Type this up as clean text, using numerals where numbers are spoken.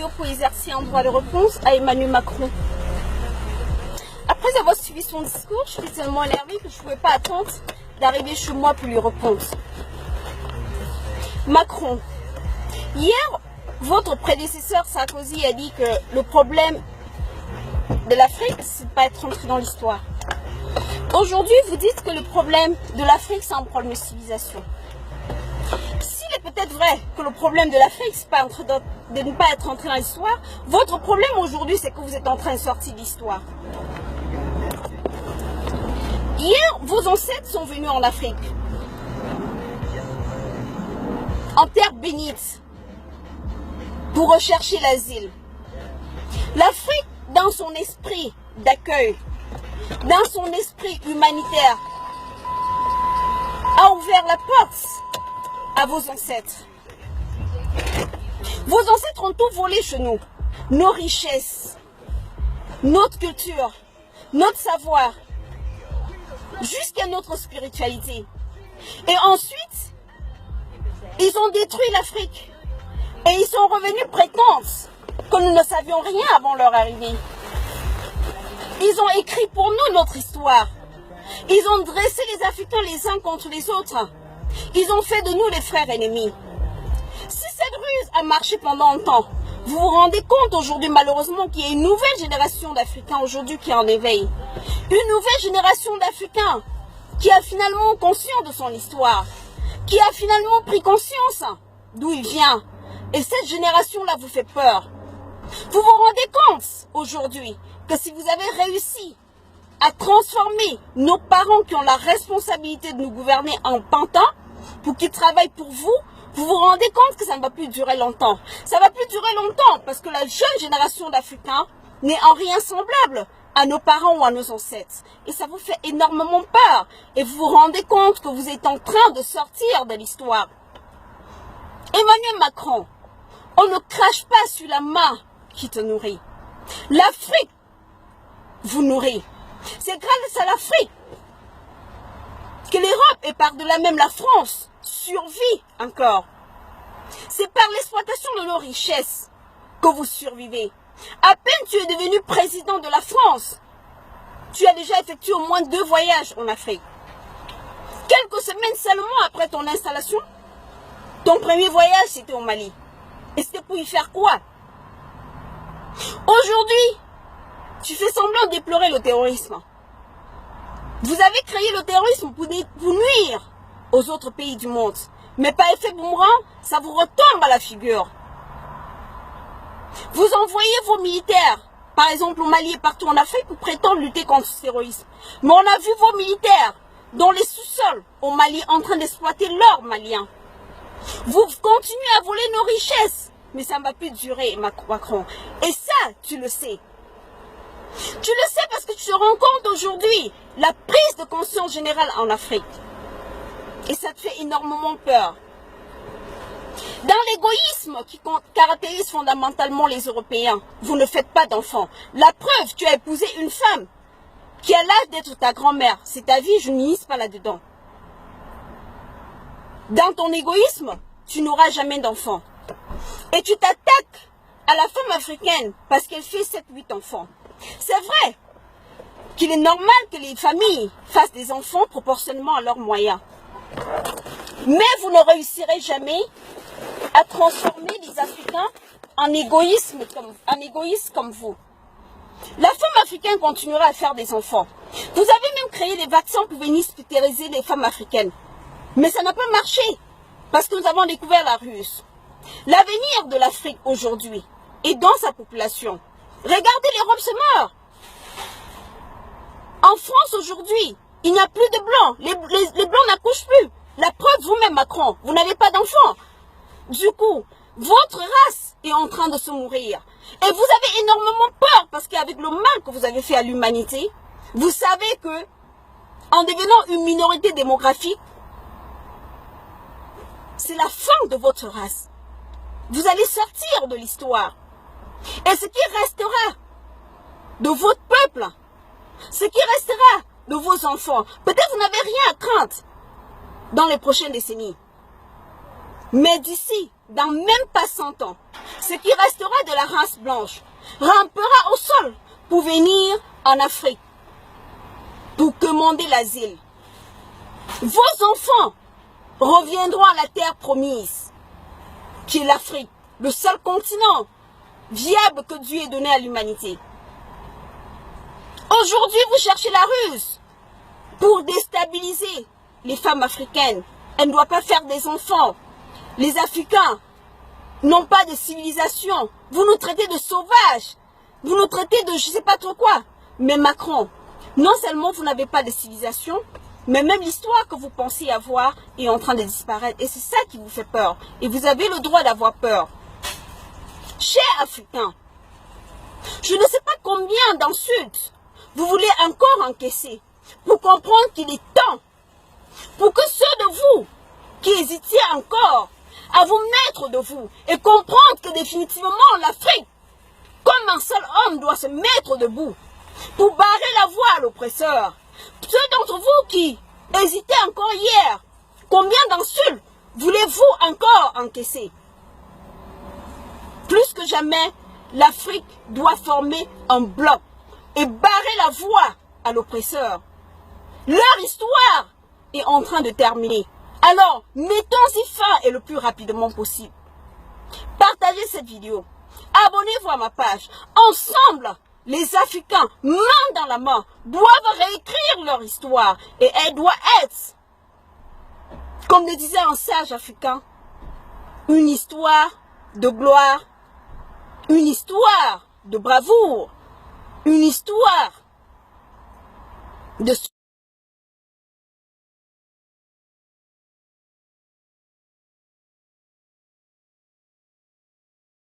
vidéo pour exercer un droit de réponse à Emmanuel Macron. Après avoir suivi son discours, je suis tellement énervée que je ne pouvais pas attendre d'arriver chez moi pour lui répondre. Macron, hier, votre prédécesseur Sarkozy a dit que le problème de l'Afrique, c'est de ne pas être entré dans l'histoire. Aujourd'hui, vous dites que le problème de l'Afrique, c'est un problème de civilisation. S'il est peut-être vrai que le problème de l'Afrique, c'est de ne pas être entré dans l'histoire, votre problème aujourd'hui, c'est que vous êtes en train de sortir de l'histoire. Hier, vos ancêtres sont venus en Afrique, en terre bénite, pour rechercher l'asile. L'Afrique, dans son esprit d'accueil, dans son esprit humanitaire, a ouvert la porte à vos ancêtres. Vos ancêtres ont tout volé chez nous. Nos richesses, notre culture, notre savoir, jusqu'à notre spiritualité. Et ensuite, ils ont détruit l'Afrique. Et ils sont revenus prétendre que nous ne savions rien avant leur arrivée. Ils ont écrit pour nous notre histoire. Ils ont dressé les Africains les uns contre les autres. Ils ont fait de nous les frères ennemis. Si cette ruse a marché pendant longtemps, vous vous rendez compte aujourd'hui malheureusement qu'il y a une nouvelle génération d'Africains aujourd'hui qui est en éveil. Une nouvelle génération d'Africains qui a finalement conscience de son histoire, qui a finalement pris conscience d'où il vient. Et cette génération-là vous fait peur. Vous vous rendez compte aujourd'hui que si vous avez réussi à transformer nos parents qui ont la responsabilité de nous gouverner en pantins pour qu'ils travaillent pour vous, vous vous rendez compte que ça ne va plus durer longtemps. Ça ne va plus durer longtemps parce que la jeune génération d'Africains n'est en rien semblable à nos parents ou à nos ancêtres. Et ça vous fait énormément peur. Et vous vous rendez compte que vous êtes en train de sortir de l'histoire. Emmanuel Macron, on ne crache pas sur la main qui te nourrit. L'Afrique vous nourrit. C'est grâce à l'Afrique que l'Europe et par-delà même la France survit encore. C'est par l'exploitation de nos richesses que vous survivez. À peine tu es devenu président de la France, tu as déjà effectué au moins 2 voyages en Afrique. Quelques semaines seulement après ton installation, ton premier voyage c'était au Mali. Et c'était pour y faire quoi? Aujourd'hui, tu fais semblant de déplorer le terrorisme. Vous avez créé le terrorisme pour nuire aux autres pays du monde. Mais par effet boomerang, ça vous retombe à la figure. Vous envoyez vos militaires, par exemple au Mali et partout en Afrique, pour prétendre lutter contre ce terrorisme. Mais on a vu vos militaires dans les sous-sols au Mali en train d'exploiter l'or malien. Vous continuez à voler nos richesses. Mais ça ne va plus durer, Macron. Et ça, tu le sais. Tu le sais parce que tu te rends compte aujourd'hui la prise de conscience générale en Afrique. Et ça te fait énormément peur. Dans l'égoïsme qui caractérise fondamentalement les Européens, vous ne faites pas d'enfants. La preuve, tu as épousé une femme qui a l'âge d'être ta grand-mère. C'est ta vie, je n'utilise pas là-dedans. Dans ton égoïsme, tu n'auras jamais d'enfants. Et tu t'attaques à la femme africaine parce qu'elle fait 7-8 enfants. C'est vrai qu'il est normal que les familles fassent des enfants proportionnellement à leurs moyens. Mais vous ne réussirez jamais à transformer les Africains en égoïstes comme vous. La femme africaine continuera à faire des enfants. Vous avez même créé des vaccins pour venir stériliser les femmes africaines. Mais ça n'a pas marché parce que nous avons découvert la ruse. L'avenir de l'Afrique aujourd'hui est dans sa population. Regardez, l'Europe se meurt. En France aujourd'hui, il n'y a plus de blancs. Les blancs n'accouchent plus. La preuve, vous-même Macron, vous n'avez pas d'enfants. Du coup, votre race est en train de se mourir. Et vous avez énormément peur parce qu'avec le mal que vous avez fait à l'humanité, vous savez que en devenant une minorité démographique, c'est la fin de votre race. Vous allez sortir de l'histoire. Et ce qui restera de votre peuple, ce qui restera de vos enfants, peut-être vous n'avez rien à craindre dans les prochaines décennies. Mais d'ici, dans même pas 100 ans, ce qui restera de la race blanche rampera au sol pour venir en Afrique, pour demander l'asile. Vos enfants reviendront à la terre promise, qui est l'Afrique, le seul continent viable que Dieu ait donné à l'humanité. Aujourd'hui, vous cherchez la ruse pour déstabiliser les femmes africaines. Elles ne doivent pas faire des enfants. Les Africains n'ont pas de civilisation. Vous nous traitez de sauvages. Vous nous traitez de je ne sais pas trop quoi. Mais Macron, non seulement vous n'avez pas de civilisation, mais même l'histoire que vous pensez avoir est en train de disparaître. Et c'est ça qui vous fait peur. Et vous avez le droit d'avoir peur. Chers Africains, je ne sais pas combien d'insultes vous voulez encore encaisser pour comprendre qu'il est temps pour que ceux de vous qui hésitiez encore à vous mettre de vous et comprendre que définitivement l'Afrique, comme un seul homme, doit se mettre debout pour barrer la voie à l'oppresseur. Ceux d'entre vous qui hésitaient encore hier, combien d'insultes voulez-vous encore encaisser? Plus que jamais, l'Afrique doit former un bloc et barrer la voie à l'oppresseur. Leur histoire est en train de terminer. Alors, mettons-y fin et le plus rapidement possible. Partagez cette vidéo. Abonnez-vous à ma page. Ensemble, les Africains, main dans la main, doivent réécrire leur histoire. Et elle doit être, comme le disait un sage africain, une histoire de gloire, une histoire de bravoure, une histoire de